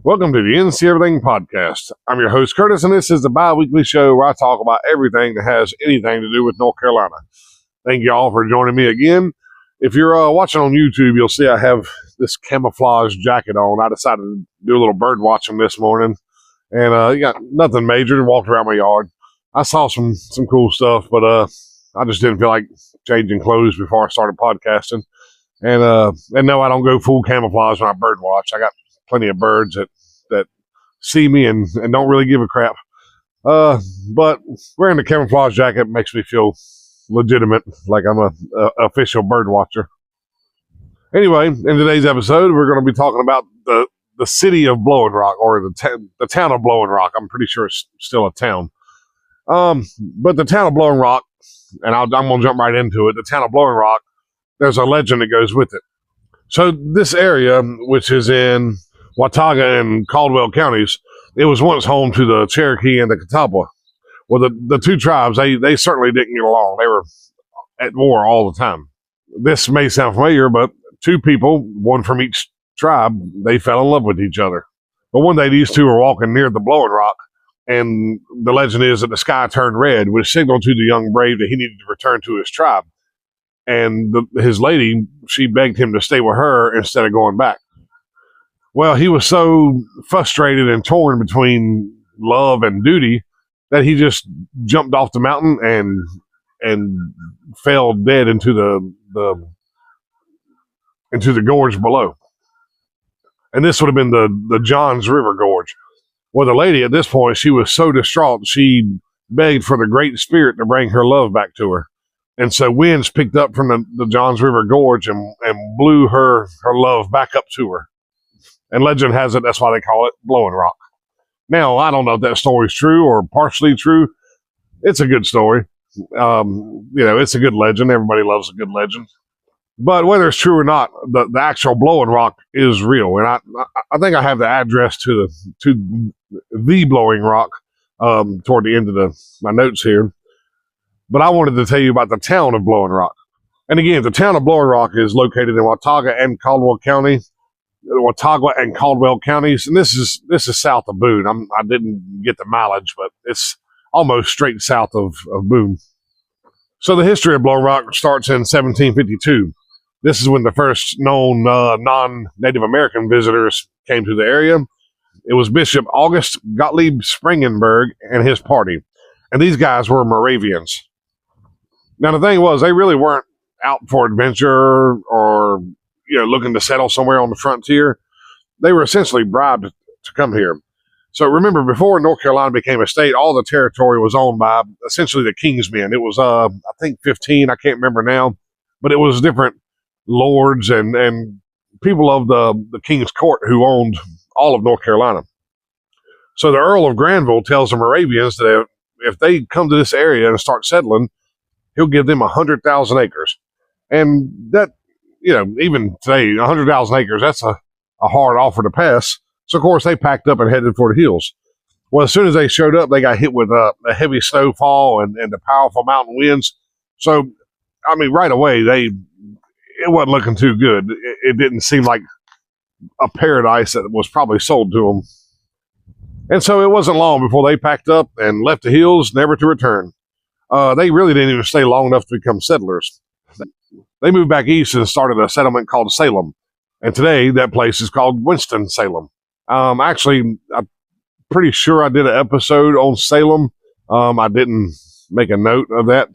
Welcome to the NC Everything Podcast. I'm your host, Curtis, and this is the bi-weekly show where I talk about everything that has anything to do with North Carolina. Thank you all for joining me again. If you're watching on YouTube, you'll see I have this camouflage jacket on. I decided to do a little bird watching this morning, and you got nothing major. Walked around my yard. I saw some cool stuff, but I just didn't feel like changing clothes before I started podcasting. And no, I don't go full camouflage when I bird watch. I got plenty of birds that see me and don't really give a crap. But wearing the camouflage jacket makes me feel legitimate, like I'm a official bird watcher. Anyway, in today's episode, we're going to be talking about the city of Blowing Rock, or the town of Blowing Rock. I'm pretty sure it's still a town. But the town of Blowing Rock, and I'm going to jump right into it. The town of Blowing Rock, there's a legend that goes with it. So this area, which is in Watauga and Caldwell counties, it was once home to the Cherokee and the Catawba. Well, the two tribes, they certainly didn't get along. They were at war all the time. This may sound familiar, but two people, one from each tribe, they fell in love with each other. But one day, these two were walking near the Blowing Rock, and the legend is that the sky turned red, which signaled to the young brave that he needed to return to his tribe. And his lady, she begged him to stay with her instead of going back. Well, he was so frustrated and torn between love and duty that he just jumped off the mountain and fell dead into the gorge below. And this would have been the Johns River Gorge. Well, the lady at this point, she was so distraught, she begged for the Great Spirit to bring her love back to her. And so winds picked up from the Johns River Gorge and blew her love back up to her. And legend has it, that's why they call it Blowing Rock. Now, I don't know if that story's true or partially true. It's a good story. It's a good legend. Everybody loves a good legend. But whether it's true or not, the actual Blowing Rock is real. And I think I have the address to the Blowing Rock toward the end of my notes here. But I wanted to tell you about the town of Blowing Rock. And again, the town of Blowing Rock is located in Watauga and Caldwell County. Watauga and Caldwell counties, and this is south of Boone. I didn't get the mileage, but it's almost straight south of Boone. So the history of Blowing Rock starts in 1752. This is when the first known non-Native American visitors came to the area. It was Bishop August Gottlieb Springenberg and his party, and these guys were Moravians. Now the thing was, they really weren't out for adventure or looking to settle somewhere on the frontier. They were essentially bribed to come here. So remember, before North Carolina became a state, all the territory was owned by essentially the king's men. It was, I think 15, I can't remember now, but it was different lords and people of the king's court who owned all of North Carolina. So the Earl of Granville tells the Moravians that if they come to this area and start settling, he'll give them 100,000 acres. And that, even today, 100,000 acres, that's a hard offer to pass. So, of course, they packed up and headed for the hills. Well, as soon as they showed up, they got hit with a heavy snowfall and the powerful mountain winds. So, right away, it wasn't looking too good. It didn't seem like a paradise that was probably sold to them. And so it wasn't long before they packed up and left the hills, never to return. They really didn't even stay long enough to become settlers. They moved back east and started a settlement called Salem. And today, that place is called Winston-Salem. Actually, I'm pretty sure I did an episode on Salem. I didn't make a note of that.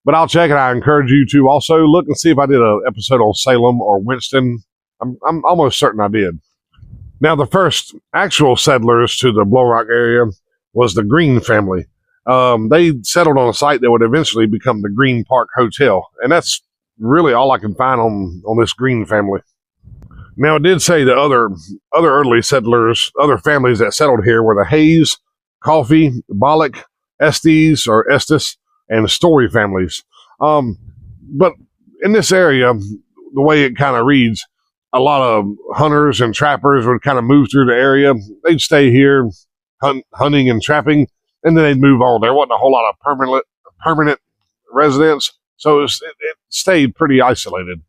But I'll check it. I encourage you to also look and see if I did an episode on Salem or Winston. I'm almost certain I did. Now, the first actual settlers to the Blowing Rock area was the Green family. They settled on a site that would eventually become the Green Park Hotel. And that's really all I can find on this Green family. Now, it did say the other early settlers, other families that settled here were the Hayes, Coffey, Bollock, Estes, and Story families. But in this area, the way it kind of reads, a lot of hunters and trappers would kind of move through the area. They'd stay here hunting and trapping, and then they'd move on. There wasn't a whole lot of permanent residents, so it stayed pretty isolated.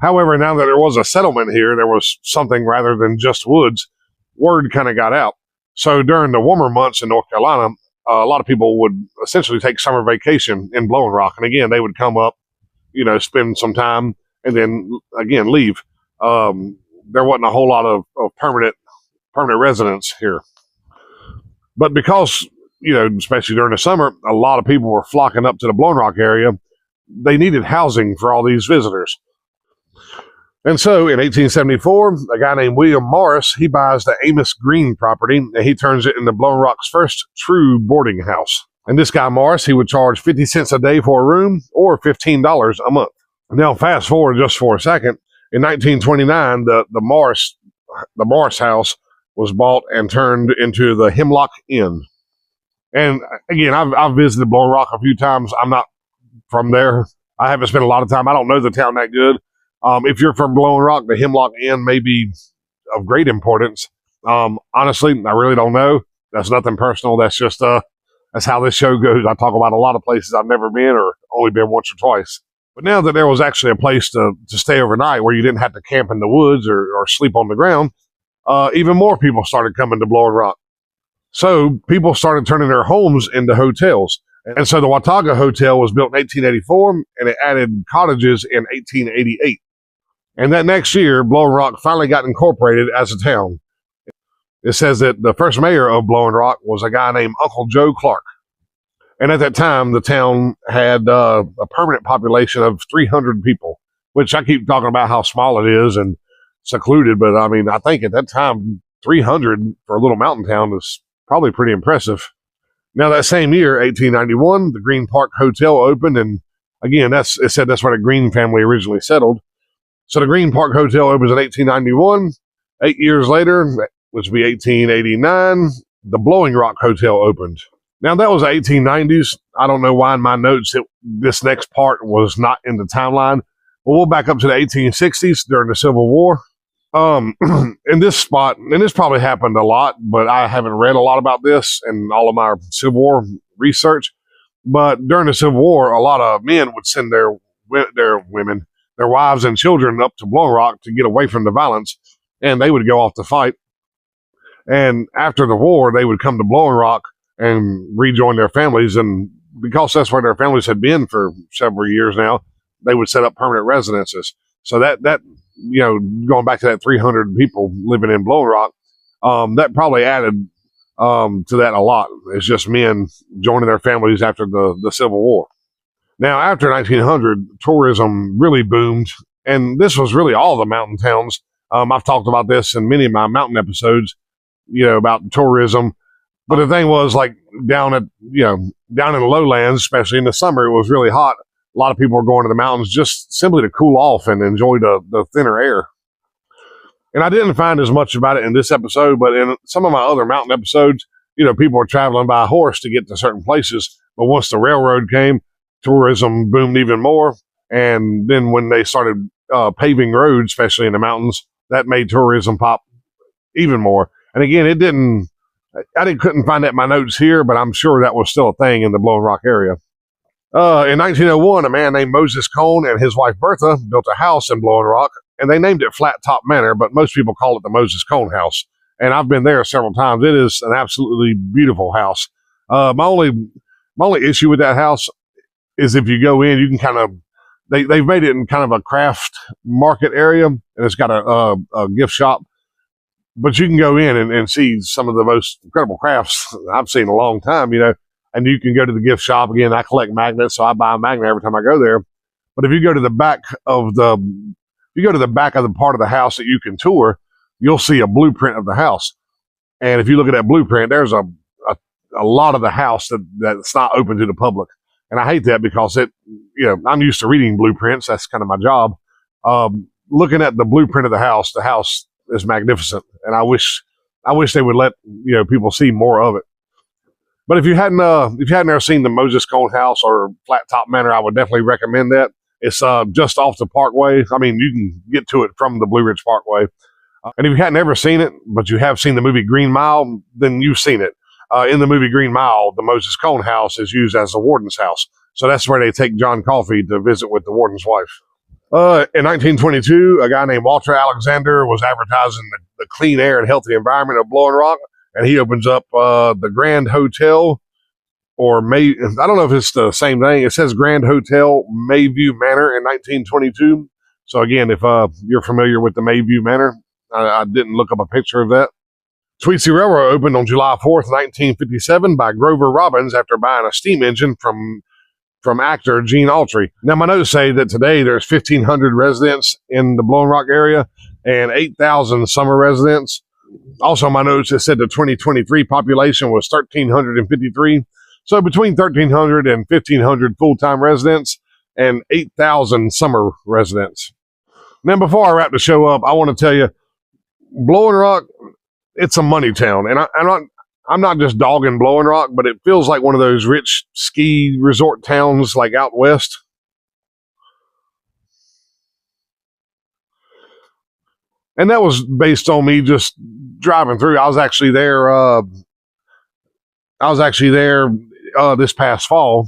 However, now that there was a settlement here, there was something rather than just woods. word kind of got out. So during the warmer months in North Carolina, a lot of people would essentially take summer vacation in Blowing Rock. And again, they would come up, spend some time and then again leave. There wasn't a whole lot of permanent residents here. But because, especially during the summer, a lot of people were flocking up to the Blowing Rock area, they needed housing for all these visitors. And so in 1874, a guy named William Morris, he buys the Amos Green property, and he turns it into Blowing Rock's first true boarding house. And this guy Morris, he would charge 50 cents a day for a room or $15 a month. Now, fast forward just for a second. In 1929, the Morris house was bought and turned into the Hemlock Inn. And again, I've visited Blowing Rock a few times. I'm not from there. I haven't spent a lot of time. I don't know the town that good. If you're from Blowing Rock, the Hemlock Inn may be of great importance. Honestly, I really don't know. That's nothing personal. That's just that's how this show goes. I talk about a lot of places I've never been or only been once or twice. But now that there was actually a place to stay overnight where you didn't have to camp in the woods or sleep on the ground, even more people started coming to Blowing Rock. So people started turning their homes into hotels. And so the Watauga Hotel was built in 1884, and it added cottages in 1888. And that next year, Blowing Rock finally got incorporated as a town. It says that the first mayor of Blowing Rock was a guy named Uncle Joe Clark. And at that time, the town had a permanent population of 300 people, which I keep talking about how small it is and secluded. But I mean, I think at that time, 300 for a little mountain town is probably pretty impressive. Now, that same year, 1891, the Green Park Hotel opened. And again, it said that's where the Green family originally settled. So the Green Park Hotel opens in 1891. 8 years later, which would be 1889, the Blowing Rock Hotel opened. Now, that was the 1890s. I don't know why in my notes this next part was not in the timeline. But we'll back up to the 1860s during the Civil War. In this spot, and this probably happened a lot, but I haven't read a lot about this in all of my Civil War research. But during the Civil War, a lot of men would send their women, their wives and children up to Blowing Rock to get away from the violence, and they would go off to fight. And after the war, they would come to Blowing Rock and rejoin their families. And because that's where their families had been for several years now, they would set up permanent residences. So that going back to that 300 people living in Blowing Rock, that probably added to that a lot. It's just men joining their families after the Civil War. Now, after 1900, tourism really boomed, and this was really all the mountain towns. I've talked about this in many of my mountain episodes, about tourism. But the thing was, like down in the lowlands, especially in the summer, it was really hot. A lot of people were going to the mountains just simply to cool off and enjoy the thinner air. And I didn't find as much about it in this episode, but in some of my other mountain episodes, people were traveling by horse to get to certain places. But once the railroad came, tourism boomed even more. And then when they started paving roads, especially in the mountains, that made tourism pop even more. And again, I couldn't find that in my notes here, but I'm sure that was still a thing in the Blowing Rock area. In 1901, a man named Moses Cone and his wife Bertha built a house in Blowing Rock, and they named it Flat Top Manor, but most people call it the Moses Cone House. And I've been there several times. It is an absolutely beautiful house. My only issue with that house is if you go in, you can kind of, they've made it in kind of a craft market area, and it's got a gift shop. But you can go in and see some of the most incredible crafts I've seen in a long time, and you can go to the gift shop. Again, I collect magnets, so I buy a magnet every time I go there. But if you go to the back of the part of the house that you can tour, you'll see a blueprint of the house. And if you look at that blueprint, there's a lot of the house that's not open to the public. And I hate that because I'm used to reading blueprints. That's kind of my job. Looking at the blueprint of the house is magnificent, and I wish they would let people see more of it. But if you hadn't ever seen the Moses Cone House or Flat Top Manor, I would definitely recommend that. It's just off the Parkway. I mean, you can get to it from the Blue Ridge Parkway. And if you hadn't ever seen it, but you have seen the movie Green Mile, then you've seen it. In the movie Green Mile, the Moses Cone House is used as the warden's house. So that's where they take John Coffey to visit with the warden's wife. In 1922, a guy named Walter Alexander was advertising the clean air and healthy environment of Blowing Rock, and he opens up the Grand Hotel, or I don't know if it's the same thing. It says Grand Hotel Mayview Manor in 1922. So again, if you're familiar with the Mayview Manor, I didn't look up a picture of that. Tweetsie Railroad opened on July 4th, 1957 by Grover Robbins after buying a steam engine from actor Gene Autry. Now, my notes say that today there's 1,500 residents in the Blowing Rock area and 8,000 summer residents. Also, my notes, it said the 2023 population was 1,353. So between 1,300 and 1,500 full-time residents and 8,000 summer residents. Now, before I wrap the show up, I want to tell you, Blowing Rock, it's a money town. And I'm not just dogging Blowing Rock, but it feels like one of those rich ski resort towns like out west. And that was based on me just driving through. I was actually there this past fall.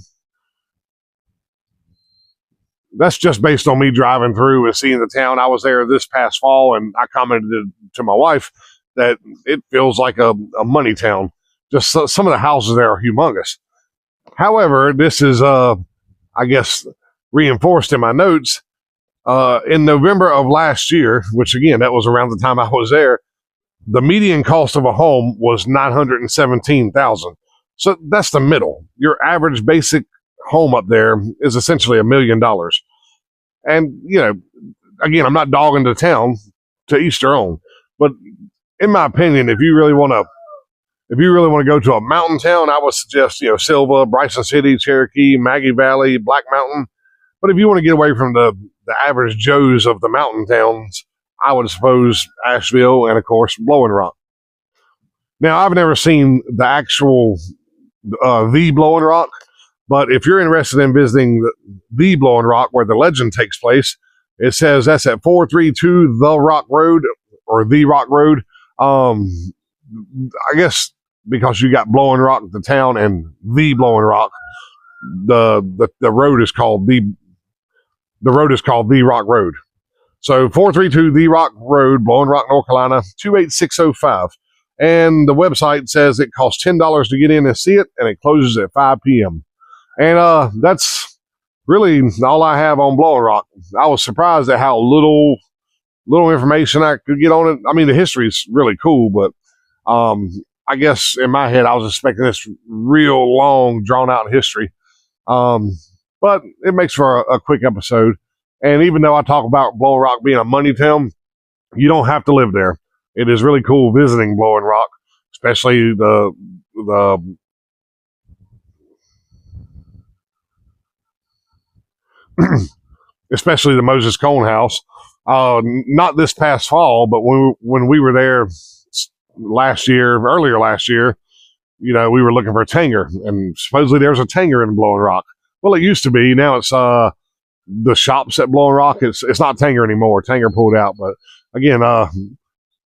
That's just based on me driving through and seeing the town. I was there this past fall, and I commented to my wife that it feels like a money town. Just some of the houses there are humongous. However, this is, I guess, reinforced in my notes. In November of last year, which again, that was around the time I was there, the median cost of a home was $917,000. So that's the middle. Your average basic home up there is essentially $1 million. And, again, I'm not dogging the town, to each their own. But in my opinion, if you really want to go to a mountain town, I would suggest, Silva, Bryson City, Cherokee, Maggie Valley, Black Mountain. But if you want to get away from the average Joes of the mountain towns, I would suppose Asheville and, of course, Blowing Rock. Now, I've never seen the actual the Blowing Rock, but if you're interested in visiting the Blowing Rock, where the legend takes place, it says that's at 432 The Rock Road, or The Rock Road. I guess because you got Blowing Rock, the town, and the Blowing Rock, the road is called the Rock Road. So 432 The Rock Road, Blowing Rock, North Carolina, 28605. And the website says it costs $10 to get in and see it, and it closes at 5 p.m. And that's really all I have on Blowing Rock. I was surprised at how little information I could get on it. I mean, the history is really cool, but I guess in my head I was expecting this real long, drawn-out history. But it makes for a quick episode. And even though I talk about Blowing Rock being a money town, you don't have to live there. It is really cool visiting Blowing Rock, especially especially the Moses Cone House. Not this past fall, but when we were there earlier last year, we were looking for a Tanger, and supposedly there's a Tanger in Blowing Rock. Well, it used to be. Now it's the shops at Blowing Rock. It's not Tanger anymore. Tanger pulled out, but again,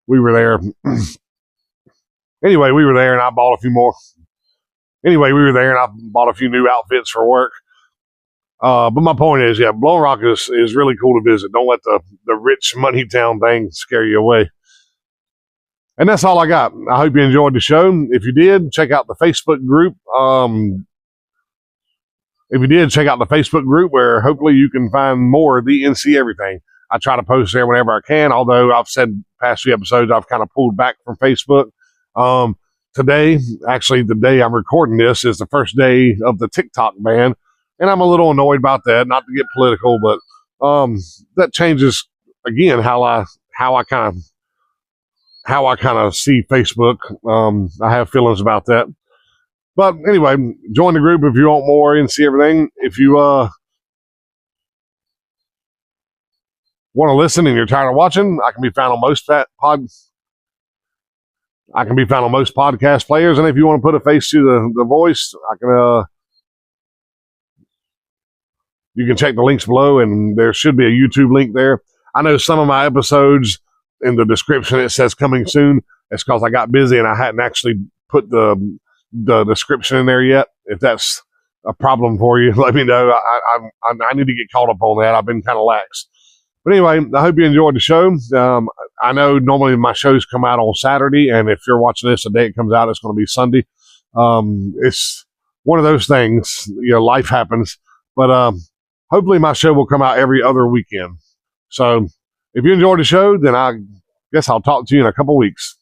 we were there. Anyway, we were there, and I bought a few more. Anyway, we were there, and I bought a few new outfits for work. But my point is, Blowing Rock is really cool to visit. Don't let the rich money town thing scare you away. And that's all I got. I hope you enjoyed the show. If you did, check out the Facebook group. Where hopefully you can find more of the NC Everything. I try to post there whenever I can, although I've said past few episodes I've kind of pulled back from Facebook. Today, actually the day I'm recording this, is the first day of the TikTok ban, and I'm a little annoyed about that, not to get political, but that changes, again, how I kind of see Facebook. I have feelings about that. But anyway, join the group if you want more and see everything. If you want to listen and you're tired of watching, I can be found on most podcast players. And if you want to put a face to the voice, you can check the links below, and there should be a YouTube link there. I know some of my episodes, in the description it says coming soon. It's because I got busy and I hadn't actually put the description in there yet. If that's a problem for you, let me know. I need to get caught up on that. I've been kind of lax. But anyway, I hope you enjoyed the show. I know normally my shows come out on Saturday, and if you're watching this the day it comes out, it's going to be Sunday. It's one of those things, life happens. But hopefully my show will come out every other weekend. So if you enjoyed the show, then I guess I'll talk to you in a couple weeks.